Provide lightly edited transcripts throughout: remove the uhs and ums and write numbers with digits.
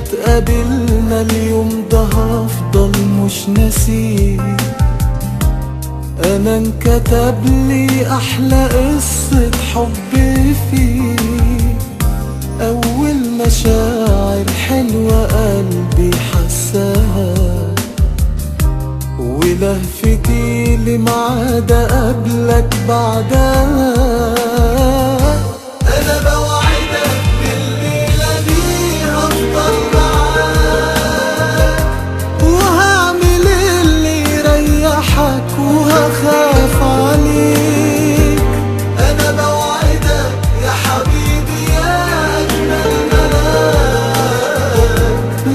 اتقابلنا اليوم ده هفضل مش ناسيه. انا انكتب لي احلى قصة حب فيه، اول مشاعر حلوة قلبي حساها، ولهفتي لميعاد قبلك بعدها. انا بوعدك بالليلة دي هفضل معاك، وهعمل اللي يريحك وهخاف عليك. انا بوعدك يا حبيبي يا اجمل ملاك،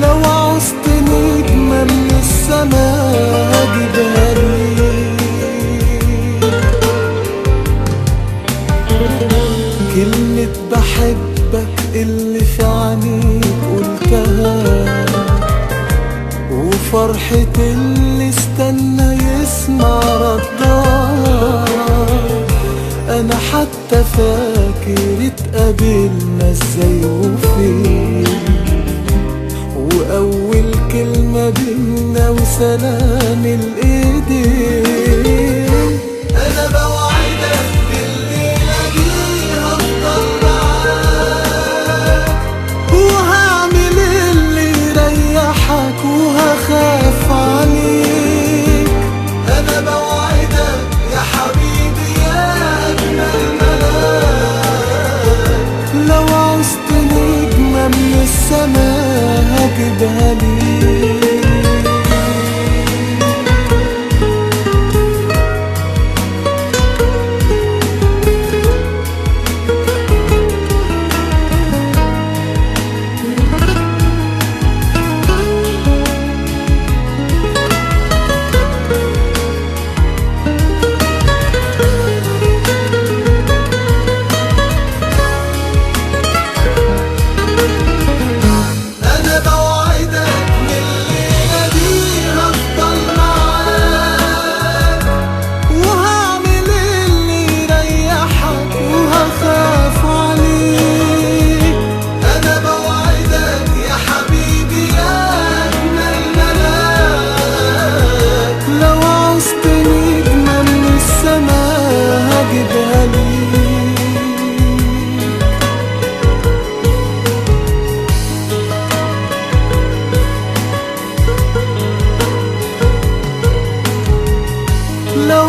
لو عوزت نجمة من السماء هجيبها ليك. كلمة بحبك اللي في عينيك قلتها، وفرحة اللي استنى يسمع ردها. انا حتى فاكر اتقابلنا ازاي وفين، واول كلمة بينا وسلام الايدين. انا بوعدك بالليلة دي هفضل معاك، وهعمل اللي يريحك وهخاف عليك. انا بوعدك يا حبيبي يا اجمل ملاك، لو عوزت نجمة من السماء هجيبها ليك. لو